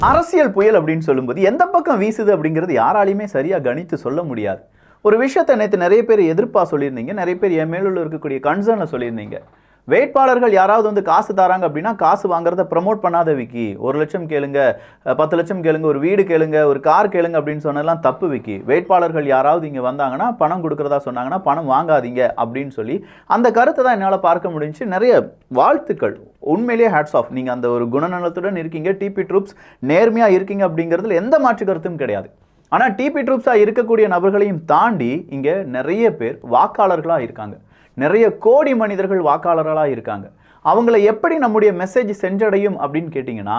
அரசியல் புயல் அப்படின்னு சொல்லும்போது எந்த பக்கம் வீசுது அப்படிங்கிறது யாராலையுமே சரியா கணித்து சொல்ல முடியாது. ஒரு விஷயத்தை நேற்று நிறைய பேர் எதிர்ப்பா சொல்லியிருந்தீங்க, நிறைய பேர் என் மேலுள்ள இருக்கக்கூடிய கன்சர்ன்ல சொல்லியிருந்தீங்க. வேட்பாளர்கள் யாராவது வந்து காசு தராங்க அப்படின்னா காசு வாங்குறத ப்ரமோட் பண்ணாத விக்கி. 1 லட்சம் கேளுங்க, 10 லட்சம் கேளுங்க, ஒரு வீடு கேளுங்க, ஒரு கார் கேளுங்க அப்படின்னு சொன்னதெல்லாம் தப்பு விக்கி. வேட்பாளர்கள் யாராவது இங்கே வந்தாங்கன்னா பணம் கொடுக்குறதா சொன்னாங்கன்னா பணம் வாங்காதீங்க அப்படின்னு சொல்லி அந்த கருத்தை தான் என்னால் பார்க்க முடிஞ்சு. நிறைய வாழ்த்துக்கள், உண்மையிலேயே ஹேட்ஸ் ஆஃப். நீங்கள் அந்த ஒரு குணநலத்துடன் இருக்கீங்க, டிபி ட்ரூப்ஸ் நேர்மையாக இருக்கீங்க அப்படிங்கிறதுல எந்த மாற்று கருத்தும் கிடையாது. ஆனால் டிபி ட்ரூப்ஸாக இருக்கக்கூடிய நபர்களையும் தாண்டி இங்கே நிறைய பேர் வாக்காளர்களாக இருக்காங்க, நிறைய கோடி மனிதர்கள் வாக்காளர்களாக இருக்காங்க. அவங்கள எப்படி நம்முடைய மெசேஜ் சென்றடையும் அப்படின்னு கேட்டிங்கன்னா,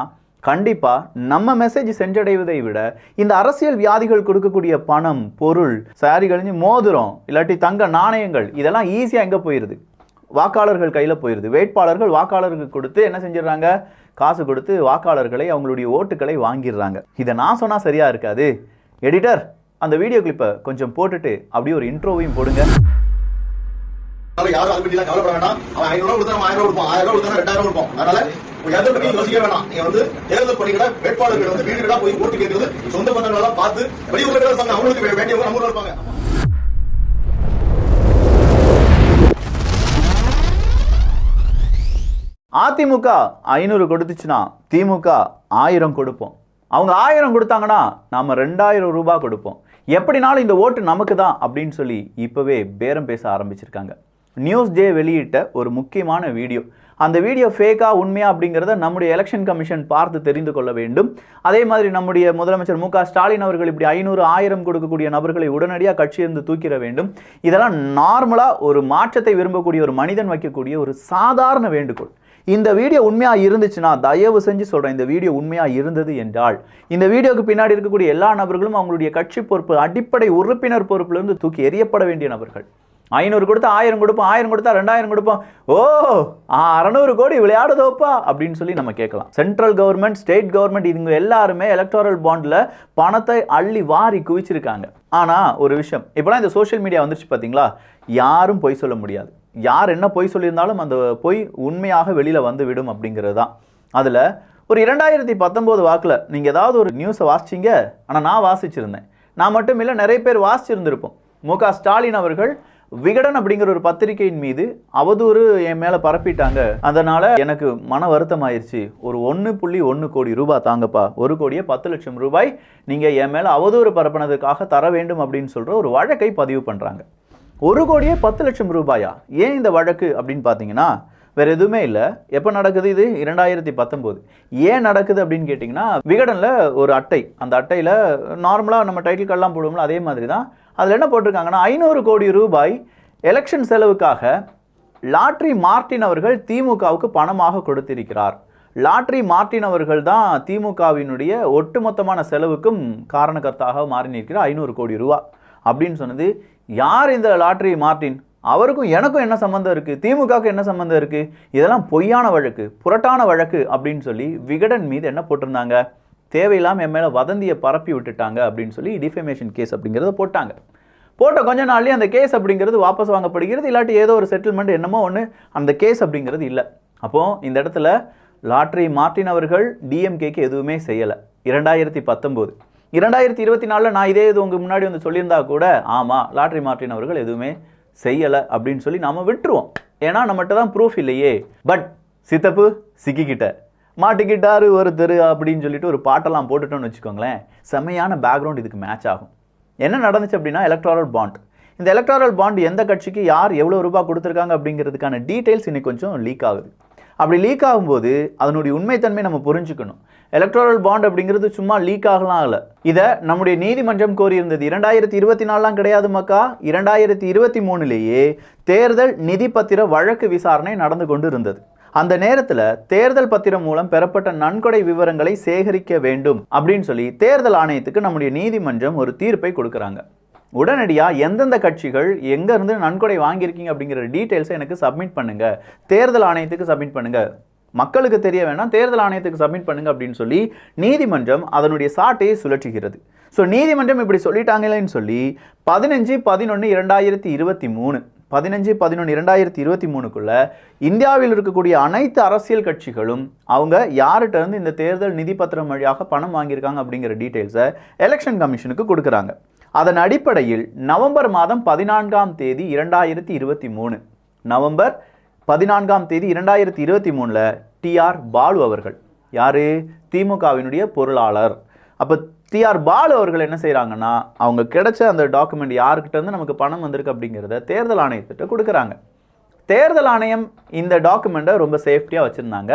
கண்டிப்பாக நம்ம மெசேஜ் சென்றடைவதை விட இந்த அரசியல் வியாதிகள் கொடுக்கக்கூடிய பணம், பொருள், சாரி கழிஞ்சு மோதிரம், இல்லாட்டி தங்க நாணயங்கள், இதெல்லாம் ஈஸியாக எங்கே போயிடுது? வாக்காளர்கள் கையில் போயிடுது. வேட்பாளர்கள் வாக்காளர்களுக்கு கொடுத்து என்ன செஞ்சிடறாங்க? காசு கொடுத்து வாக்காளர்களை, அவங்களுடைய ஓட்டுகளை வாங்கிடுறாங்க. இதை நான் சொன்னால் சரியாக இருக்காது. எடிட்டர், அந்த வீடியோ கிளிப்பை கொஞ்சம் போட்டுட்டு அப்படியே ஒரு இன்ட்ரோவையும் போடுங்க. யாரும் அதை பத்தி கவலைப்பட வேண்டாம். அவன் 500 கொடுத்தா 1000 கொடுப்போம், 1000 கொடுத்தா 2000 கொடுப்போம். அதனால எதை பத்தி யோசிக்க வேண்டாம். நீங்க வந்து தேர்தல் பணிகளை வேட்பாளர்கள் வந்து வீடு வீடா போய் ஓட்டு கேட்கறது, சொந்த பந்தங்கள் எல்லாம் பார்த்து வெளியூர்ல இருக்காங்க, அவங்களுக்கு வேண்டியவங்க நம்ம ஊர்ல இருப்பாங்க. அதிமுக 500 கொடுத்துச்சுன்னா திமுக 1000 கொடுப்போம். அவங்க 1000 கொடுத்தாங்கன்னா நாம 2000 ரூபாய் கொடுப்போம். எப்படினாலும் இந்த ஓட்டு நமக்கு தான் அப்படின்னு சொல்லி இப்பவே பேரம் பேச ஆரம்பிச்சிருக்காங்க. நியூஸ் டே வெளியிட்ட ஒரு முக்கியமான வீடியோ. அந்த வீடியோ ஃபேக்கா உண்மையா அப்படிங்கிறத நம்முடைய எலெக்ஷன் கமிஷன் பார்த்து தெரிந்து கொள்ள வேண்டும். அதே மாதிரி நம்முடைய முதலமைச்சர் மு.க. ஸ்டாலின் அவர்கள் இப்படி 500 1000 கொடுக்கக்கூடிய நபர்களை உடனடியாக கட்சியிலிருந்து தூக்கிட வேண்டும். இதெல்லாம் நார்மலா ஒரு மாற்றத்தை விரும்பக்கூடிய ஒரு மனிதன் வைக்கக்கூடிய ஒரு சாதாரண வேண்டுகோள். இந்த வீடியோ உண்மையா இருந்துச்சுன்னா தயவு செஞ்சு சொல்றேன், இந்த வீடியோ உண்மையா இருந்தது என்றால் இந்த வீடியோக்கு பின்னாடி இருக்கக்கூடிய எல்லா நபர்களும் அவங்களுடைய கட்சி பொறுப்பு, அடிப்படை உறுப்பினர் பொறுப்பிலிருந்து தூக்கி எறியப்பட வேண்டிய நபர்கள். 500 கொடுத்தா 1000 கொடுப்போம், 1000 கொடுத்தா 2000 கொடுப்போம், ஓ 600 கோடி விளையாடுதோப்பா அப்படின்னு சொல்லி நம்ம கேட்கலாம். சென்ட்ரல் கவர்மெண்ட், ஸ்டேட் கவர்மெண்ட் இவங்க எல்லாருமே எலக்டோரல் பாண்ட்ல பணத்தை அள்ளி வாரி குவிச்சிருக்காங்க. ஆனா ஒரு விஷயம், இப்பெல்லாம் இந்த சோஷியல் மீடியா வந்துருச்சு பாத்தீங்களா, யாரும் பொய் சொல்ல முடியாது. யார் என்ன பொய் சொல்லியிருந்தாலும் அந்த பொய் உண்மையாக வெளியில் வந்து விடும் அப்படிங்கிறது தான். அதில் ஒரு 2019 வாக்கில் நீங்கள் ஏதாவது ஒரு நியூஸை வாசிச்சிங்க, ஆனால் நான் வாசிச்சிருந்தேன். நான் மட்டும் இல்லை, நிறைய பேர் வாசிச்சிருந்திருப்போம். மு.க. ஸ்டாலின் அவர்கள் விகடன் அப்படிங்கிற ஒரு பத்திரிகையின் மீது அவதூறு என் மேலே பரப்பிட்டாங்க, அதனால் எனக்கு மன வருத்தம் ஆயிடுச்சு, ஒரு 1.1 கோடி ரூபாய் தாங்கப்பா, 1 கோடியே 10 லட்சம் ரூபாய் நீங்கள் என் மேலே அவதூறு பரப்பினதுக்காக தர வேண்டும் அப்படின்னு சொல்கிற ஒரு வழக்கை பதிவு பண்ணுறாங்க. 1 கோடியே 10 லட்சம் ரூபாயா? ஏன் இந்த வழக்கு அப்படின்னு பார்த்தீங்கன்னா வேற எதுவுமே இல்லை. எப்போ நடக்குது இது? 2019. ஏன் நடக்குது அப்படின்னு கேட்டிங்கன்னா, விகடனில் ஒரு அட்டை, அந்த அட்டையில் நார்மலாக நம்ம டைட்டில் கார்டெலாம் போடுவோம்ல, அதே மாதிரி தான் அதில் என்ன போட்டிருக்காங்கன்னா, 500 கோடி ரூபாய் எலெக்ஷன் செலவுக்காக லாட்ரி மார்ட்டின் அவர்கள் திமுகவுக்கு பணமாக கொடுத்திருக்கிறார். லாட்ரி மார்ட்டின் அவர்கள் தான் திமுகவினுடைய ஒட்டுமொத்தமான செலவுக்கும் காரணகர்த்தாக மாறி நிற்கிற 500 கோடி ரூபா அப்படின்னு சொன்னது. யார் இந்த லாட்ரி மார்ட்டின்? அவருக்கும் எனக்கும் என்ன சம்பந்தம் இருக்குது? திமுகவுக்கு என்ன சம்பந்தம் இருக்குது? இதெல்லாம் பொய்யான வழக்கு, புரட்டான வழக்கு அப்படின்னு சொல்லி விகடன் மீது என்ன போட்டிருந்தாங்க? தேவையில்லாமல் என் மேலே வதந்தியை பரப்பி விட்டுட்டாங்க அப்படின்னு சொல்லி டிஃபேமேஷன் கேஸ் அப்படிங்கிறத போட்டாங்க. போட்ட கொஞ்ச நாள்லேயே அந்த கேஸ் அப்படிங்கிறது வாபஸ் வாங்கப்படுகிறது, இல்லாட்டி ஏதோ ஒரு செட்டில்மெண்ட் என்னமோ ஒன்று, அந்த கேஸ் அப்படிங்கிறது இல்லை. அப்போது இந்த இடத்துல லாட்ரி மார்ட்டின் அவர்கள் டிஎம்கேக்கு எதுவுமே செய்யலை. 2019 2024 நான் இதே இது உங்கள் முன்னாடி வந்து சொல்லியிருந்தா கூட, ஆமாம் லாட்ரி மார்ட்டின் அவர்கள் எதுவுமே செய்யலை அப்படின்னு சொல்லி நாம் விட்டுருவோம். ஏன்னா நம்மகிட்ட தான் ப்ரூஃப் இல்லையே. பட் சித்தப்பு சிக்கிக்கிட்ட மாட்டிக்கிட்டாரு ஒருத்தர் அப்படின்னு சொல்லிட்டு ஒரு பாட்டெல்லாம் போட்டுட்டோன்னு வச்சுக்கோங்களேன், செம்மையான பேக்ரவுண்ட் இதுக்கு மேட்ச் ஆகும். என்ன நடந்துச்சு அப்படின்னா, எலக்டோரல் பாண்ட். இந்த எலக்டோரல் பாண்ட் எந்த கட்சிக்கு யார் எவ்வளோ ரூபாய் கொடுத்துருக்காங்க அப்படிங்கிறதுக்கான டீட்டெயில்ஸ் இன்னைக்கு கொஞ்சம் லீக் ஆகுது. அப்படி லீக் ஆகும்போது அதனுடைய உண்மைத்தன்மை நம்ம புரிஞ்சுக்கணும். எலக்டோரல் பாண்ட் அப்படிங்கிறது சும்மா லீக் ஆகலாம் இல்லை. இதை நம்முடைய நீதிமன்றம் கோரியிருந்தது 2024 கிடையாது மக்கா, 2023 தேர்தல் நிதி பத்திர வழக்கு விசாரணை நடந்து கொண்டு இருந்தது. அந்த நேரத்தில் தேர்தல் பத்திரம் மூலம் பெறப்பட்ட நன்கொடை விவரங்களை சேகரிக்க வேண்டும் அப்படின்னு சொல்லி தேர்தல் ஆணையத்துக்கு நம்முடைய நீதிமன்றம் ஒரு தீர்ப்பை கொடுக்குறாங்க. உடனடியாக எந்தெந்த கட்சிகள் எங்கேருந்து நன்கொடை வாங்கியிருக்கீங்க அப்படிங்கிற டீட்டெயில்ஸை எனக்கு சப்மிட் பண்ணுங்க, தேர்தல் ஆணையத்துக்கு சப்மிட் பண்ணுங்க, மக்களுக்கு தெரிய வேணாம், தேர்தல் ஆணையத்துக்கு சப்மிட் பண்ணுங்க அப்படின்னு சொல்லி நீதிமன்றம் அதனுடைய சாட்டையை சுழற்றுகிறது. ஸோ நீதிமன்றம் இப்படி சொல்லிட்டாங்களேன்னு சொல்லி 15/11/2023 15/11/2023க்குள்ள இந்தியாவில் இருக்கக்கூடிய அனைத்து அரசியல் கட்சிகளும் அவங்க யார்கிட்ட இருந்து இந்த தேர்தல் நிதி பத்திரம் வழியாக பணம் வாங்கியிருக்காங்க அப்படிங்கிற டீட்டெயில்ஸை எலெக்ஷன் கமிஷனுக்கு கொடுக்குறாங்க. அதன் அடிப்படையில் நவம்பர் மாதம் 14ஆம் தேதி 2023 நவம்பர் 14ஆம் தேதி 2023 டிஆர் பாலு அவர்கள், யாரு, திமுகவினுடைய பொருளாளர். அப்போ டிஆர் பாலு அவர்கள் என்ன செய்கிறாங்கன்னா, அவங்க கிடைச்ச அந்த டாக்குமெண்ட் யாருக்கிட்ட இருந்து நமக்கு பணம் வந்திருக்கு அப்படிங்கிறத தேர்தல் ஆணையத்திட்ட கொடுக்குறாங்க. தேர்தல் ஆணையம் இந்த டாக்குமெண்ட்டை ரொம்ப சேஃப்டியாக வச்சுருந்தாங்க.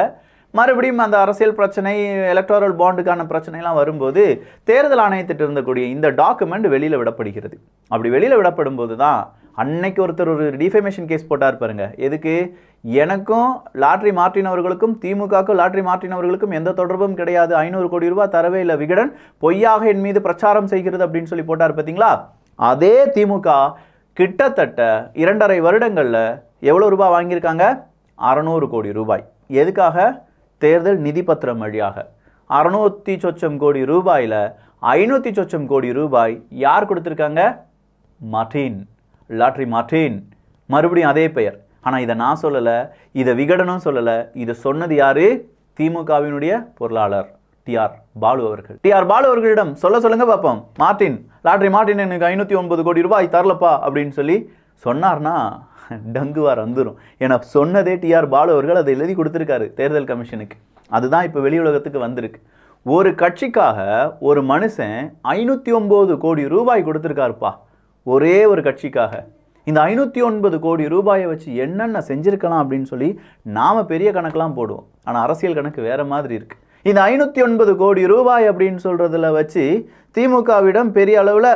மறுபடியும் அந்த அரசியல் பிரச்சனை, எலக்டோரல் பாண்டுக்கான பிரச்சனைலாம் வரும்போது தேர்தல் ஆணையத்திட்ட இருந்தக்கூடிய இந்த டாக்குமெண்ட் வெளியில் விடப்படுகிறது. அப்படி வெளியில் விடப்படும் போது தான் அன்னைக்கு ஒருத்தர் ஒரு டிஃபேமேஷன் கேஸ் போட்டார் பாருங்க. எதுக்கு? எனக்கும் லாட்ரி மார்ட்டின் அவர்களுக்கும் திமுகவுக்கும் லாட்ரி மார்ட்டின் அவர்களுக்கும் எந்த தொடர்பும் கிடையாது, 500 கோடி ரூபாய் தரவே இல்லை, விகடன் பொய்யாக என் மீது பிரச்சாரம் செய்கிறது அப்படின்னு சொல்லி போட்டார் பார்த்தீங்களா? அதே திமுக கிட்டத்தட்ட 2.5 வருடங்களில் எவ்வளோ ரூபாய் வாங்கியிருக்காங்க? 600 கோடி ரூபாய். எதுக்காக? தேர்தல் நிதி பத்திரம் வழியாக 600 சொச்சம் கோடி ரூபாயில் 500 சொச்சம் கோடி ரூபாய் யார் கொடுத்துருக்காங்க? Martin, lottery Martin. மறுபடியும் அதே பெயர். ஆனால் இதை நான் சொல்லலை, இதை விகடனும் சொல்லலை, இதை சொன்னது யாரு? திமுகவினுடைய பொருளாளர் டிஆர் பாலு அவர்கள். டிஆர் பாலு அவர்களிடம் சொல்லுங்க பார்ப்போம், மார்ட்டின், லாட்ரி மார்ட்டின் எனக்கு 509 கோடி ரூபாய் தரலப்பா அப்படின்னு சொல்லி சொன்னார்னா டங்குவார் வந்துடும். ஏன்னா சொன்னதே டிஆர் பாலு அவர்கள் அதை எழுதி கொடுத்துருக்காரு தேர்தல் கமிஷனுக்கு. அதுதான் இப்போ வெளி உலகத்துக்கு வந்திருக்கு. ஒரு கட்சிக்காக ஒரு மனுஷன் 509 கோடி ரூபாய் கொடுத்துருக்காருப்பா, ஒரே ஒரு கட்சிக்காக. இந்த 509 கோடி ரூபாயை வச்சு என்னென்ன செஞ்சுருக்கலாம் அப்படின்னு சொல்லி நாம் பெரிய கணக்கெலாம் போடுவோம். ஆனால் அரசியல் கணக்கு வேறு மாதிரி இருக்குது. இந்த 509 கோடி ரூபாய் அப்படின்னு சொல்கிறதுல வச்சு திமுகவிடம் பெரிய அளவில்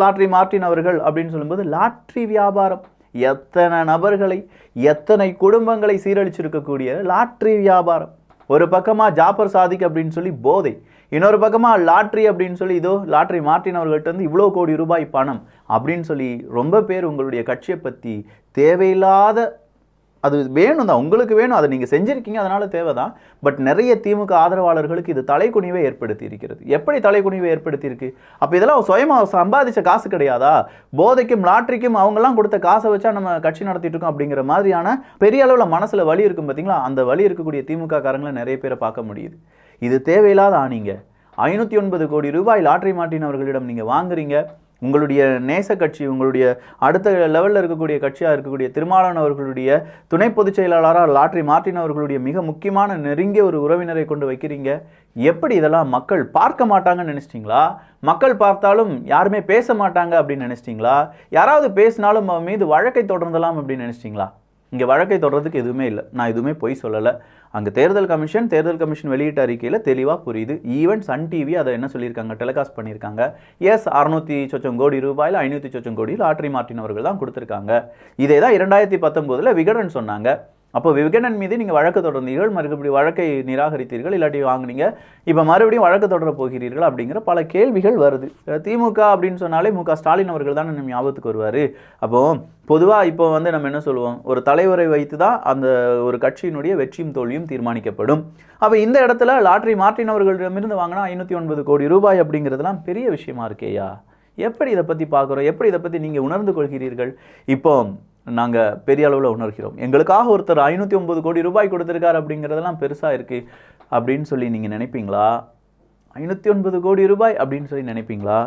லாட்ரி மார்ட்டின் அவர்கள் அப்படின்னு சொல்லும்போது லாட்ரி வியாபாரம், எத்தனை நபர்களை, எத்தனை குடும்பங்களை சீரழிச்சிருக்கக்கூடிய லாட்ரி வியாபாரம். ஒரு பக்கமாக ஜாபர் சாதிக் அப்படின்னு சொல்லி போதை, இன்னொரு பக்கமாக லாட்ரி அப்படின்னு சொல்லி இதோ லாட்ரி மார்ட்டின் அவர்கள்ட்ட இருந்து இவ்வளோ கோடி ரூபாய் பணம் அப்படின்னு சொல்லி ரொம்ப பேர் உங்களுடைய கட்சியை பற்றி தேவையில்லாத, அது வேணும் தான், உங்களுக்கு வேணும், அதை நீங்கள் செஞ்சுருக்கீங்க, அதனால் தேவை தான். பட் நிறைய திமுக ஆதரவாளர்களுக்கு இது தலைக்குனிவை ஏற்படுத்தி இருக்கிறது. எப்படி தலைக்குனிவை ஏற்படுத்தியிருக்கு? அப்போ இதெல்லாம் சுயமாக சம்பாதிச்ச காசு கிடையாதா? போதைக்கும் லாட்ரிக்கும் அவங்கெல்லாம் கொடுத்த காசை வச்சா நம்ம கட்சி நடத்திட்டு இருக்கோம் அப்படிங்கிற மாதிரியான பெரிய அளவில் மனசில் வலி இருக்கும் பார்த்தீங்களா? அந்த வலி இருக்கக்கூடிய திமுக காரங்களை நிறைய பேரை பார்க்க முடியுது. இது தேவையில்லாத ஆணிங்க. 509 கோடி ரூபாய் லாட்ரி மார்ட்டின் அவர்களிடம் நீங்கள் வாங்குறீங்க. உங்களுடைய நேச கட்சி, உங்களுடைய அடுத்த லெவலில் இருக்கக்கூடிய கட்சியாக இருக்கக்கூடிய திருமாவளவன் அவர்களுடைய துணை பொதுச் செயலாளராக லாட்ரி மார்ட்டின் அவர்களுடைய மிக முக்கியமான நெருங்கிய ஒரு உறவினரை கொண்டு வைக்கிறீங்க. எப்படி இதெல்லாம் மக்கள் பார்க்க மாட்டாங்கன்னு நினச்சிட்டிங்களா? மக்கள் பார்த்தாலும் யாருமே பேச மாட்டாங்க அப்படின்னு நினச்சிட்டிங்களா? யாராவது பேசினாலும் அவன் மீது வழக்கை தொடர்ந்தலாம் அப்படின்னு நினச்சிட்டிங்களா? இங்கே வழக்கை தொடர்றதுக்கு எதுவுமே இல்லை. நான் எதுவுமே பொய் சொல்லலை. அங்கே தேர்தல் கமிஷன் வெளியிட்ட அறிக்கையில் தெளிவாக புரியுது. ஈவன் சன் டிவி அதை என்ன சொல்லியிருக்காங்க, டெலிகாஸ்ட் பண்ணியிருக்காங்க. எஸ், 600 சொச்சம் கோடி ரூபாயில் 500 சொச்சம் கோடி லாட்ரி மார்ட்டின் அவர்கள் தான் கொடுத்துருக்காங்க. இதே தான் 2019 விகடன் சொன்னாங்க. அப்போ விகடன் மீது நீங்கள் வழக்கு தொடர்ந்தீர்கள், மறுபடியும் வழக்கை நிராகரித்தீர்கள், இல்லாட்டி வாங்கினீங்க, இப்போ மறுபடியும் வழக்கு தொடர போகிறீர்கள் அப்படிங்கிற பல கேள்விகள் வருது. திமுக அப்படின்னு சொன்னாலே மு.க. ஸ்டாலின் அவர்கள் தான் நம்ம ஞாபகத்துக்கு வருவார். அப்போது பொதுவாக இப்போ நம்ம என்ன சொல்லுவோம், ஒரு தலைவரை வைத்து தான் அந்த ஒரு கட்சியினுடைய வெற்றியும் தோல்வியும் தீர்மானிக்கப்படும். அப்போ இந்த இடத்துல லாட்ரி மார்ட்டின் அவர்களிடமிருந்து வாங்கினா 509 கோடி ரூபாய் அப்படிங்கிறதுலாம் பெரிய விஷயமா இருக்கேயா? எப்படி இதை பற்றி பார்க்குறோம்? எப்படி இதை பற்றி நீங்கள் உணர்ந்து கொள்கிறீர்கள்? இப்போ நாங்கள் பெரிய அளவில் உணர்கிறோம். எங்களுக்காக ஒருத்தர் 509 கோடி ரூபாய் கொடுத்துருக்காரு அப்படிங்கிறதெல்லாம் பெருசாக இருக்குது அப்படின்னு சொல்லி நீங்கள் நினைப்பீங்களா? 509 கோடி ரூபாய் அப்படின்னு சொல்லி நினைப்பீங்களா?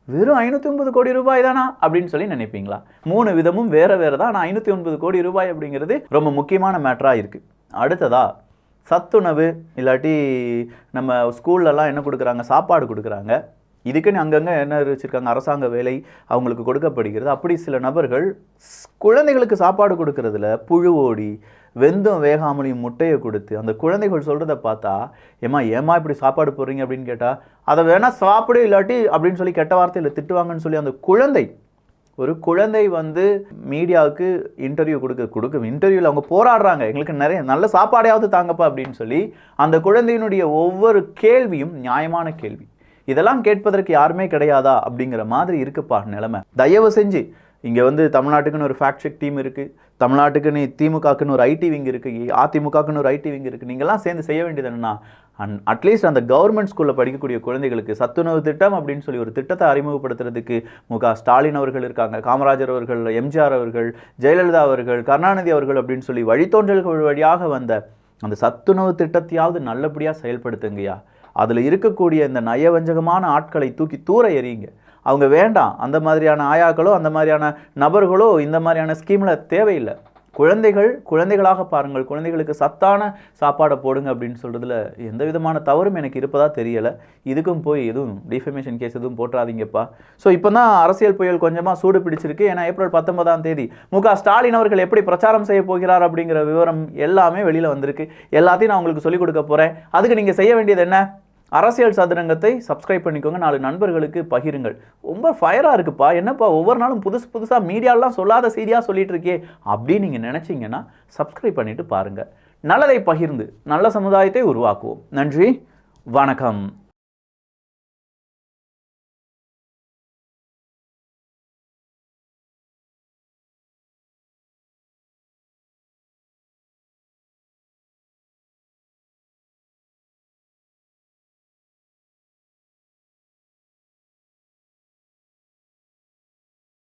வெறும் 509 கோடி ரூபாய் தானா அப்படின்னு சொல்லி நினைப்பீங்களா? 3 விதமும் வேறு வேறு தான். ஆனால் 509 கோடி ரூபாய் அப்படிங்கிறது ரொம்ப முக்கியமான மேட்டராக இருக்குது. அடுத்ததா சத்துணவு, இல்லாட்டி நம்ம ஸ்கூல்லலாம் என்ன கொடுக்குறாங்க, சாப்பாடு கொடுக்குறாங்க. இதுக்குன்னு அங்கங்கே என்ன வச்சுருக்காங்க, அரசாங்க வேலை அவங்களுக்கு கொடுக்கப்படுகிறது. அப்படி சில நபர்கள் குழந்தைகளுக்கு சாப்பாடு கொடுக்கறதுல புழு ஓடி வெந்தம் வேகாமலையும் முட்டையை கொடுத்து அந்த குழந்தைகள் சொல்கிறத பார்த்தா, ஏமா இப்படி சாப்பாடு போடுறீங்க அப்படின்னு கேட்டால், அதை வேணால் சாப்பிடு இல்லாட்டி அப்படின்னு சொல்லி கெட்ட வார்த்தையில் திட்டுவாங்கன்னு சொல்லி அந்த ஒரு குழந்தை மீடியாவுக்கு இன்டர்வியூ கொடுக்க இன்டர்வியூவில் அவங்க போராடுறாங்க, எங்களுக்கு நிறைய நல்ல சாப்பாடையாவது தாங்கப்பா அப்படின்னு சொல்லி. அந்த குழந்தையினுடைய ஒவ்வொரு கேள்வியும் நியாயமான கேள்வி. இதெல்லாம் கேட்பதற்கு யாருமே கிடையாதா அப்படிங்கிற மாதிரி இருக்குப்பா நிலைமை. தயவு செஞ்சு இங்கே தமிழ்நாட்டுக்குன்னு ஒரு ஃபேக்ட் செக் டீம் இருக்குது, தமிழ்நாட்டுக்குன்னு திமுகக்குன்னு ஒரு ஐடி விங் இருக்குது, அதிமுகக்குன்னு ஒரு ஐடி விங் இருக்குது. நீங்கள்லாம் சேர்ந்து செய்ய வேண்டியது என்னென்னா, அட்லீஸ்ட் அந்த கவர்மெண்ட் ஸ்கூலில் படிக்கக்கூடிய குழந்தைகளுக்கு சத்துணவு திட்டம் அப்படின்னு சொல்லி ஒரு திட்டத்தை அறிமுகப்படுத்துறதுக்கு ஸ்டாலின் அவர்கள் இருக்காங்க, காமராஜர் அவர்கள், எம்ஜிஆர் அவர்கள், ஜெயலலிதா அவர்கள், கருணாநிதி அவர்கள் அப்படின்னு சொல்லி வழித்தோன்றல்கள் வழியாக வந்த அந்த சத்துணவு திட்டத்தையாவது நல்லபடியாக செயல்படுத்துங்கய்யா. அதில் இருக்கக்கூடிய இந்த நயவஞ்சகமான ஆட்களை தூக்கி தூர எறியுங்க. அவங்க வேண்டாம், அந்த மாதிரியான ஆயாக்களோ அந்த மாதிரியான நபர்களோ இந்த மாதிரியான ஸ்கீமில் தேவையில்லை. குழந்தைகளாக பாருங்கள், குழந்தைகளுக்கு சத்தான சாப்பாடை போடுங்க அப்படின்னு சொல்கிறதுல எந்த விதமான தவறும் எனக்கு இருப்பதா தெரியலை. இதுக்கும் போய் எதுவும் டிஃபமேஷன் கேஸ் எதுவும் போட்டுறாதீங்கப்பா. ஸோ இப்போ தான் அரசியல் புயல் கொஞ்சமாக சூடு பிடிச்சிருக்கு. ஏன்னா ஏப்ரல் 19ஆம் தேதி ஸ்டாலின் அவர்கள் எப்படி பிரச்சாரம் செய்ய போகிறார் அப்படிங்கிற விவரம் எல்லாமே வெளியில் வந்திருக்கு. எல்லாத்தையும் நான் உங்களுக்கு சொல்லிக் கொடுக்க போகிறேன். அதுக்கு நீங்கள் செய்ய வேண்டியது என்ன? அரசியல் சதுரங்கத்தை சப்ஸ்கிரைப் பண்ணிக்கோங்க, 4 நண்பர்களுக்கு பகிருங்கள். ரொம்ப ஃபயராக இருக்குப்பா, என்னப்பா ஒவ்வொரு நாளும் புதுசாக மீடியாலாம் சொல்லாத செய்தியாக சொல்லிட்டு இருக்கே அப்படின்னு நீங்கள் நினச்சிங்கன்னா சப்ஸ்கிரைப் பண்ணிட்டு பாருங்கள். நல்லதை பகிர்ந்து நல்ல சமுதாயத்தை உருவாக்குவோம். நன்றி, வணக்கம்.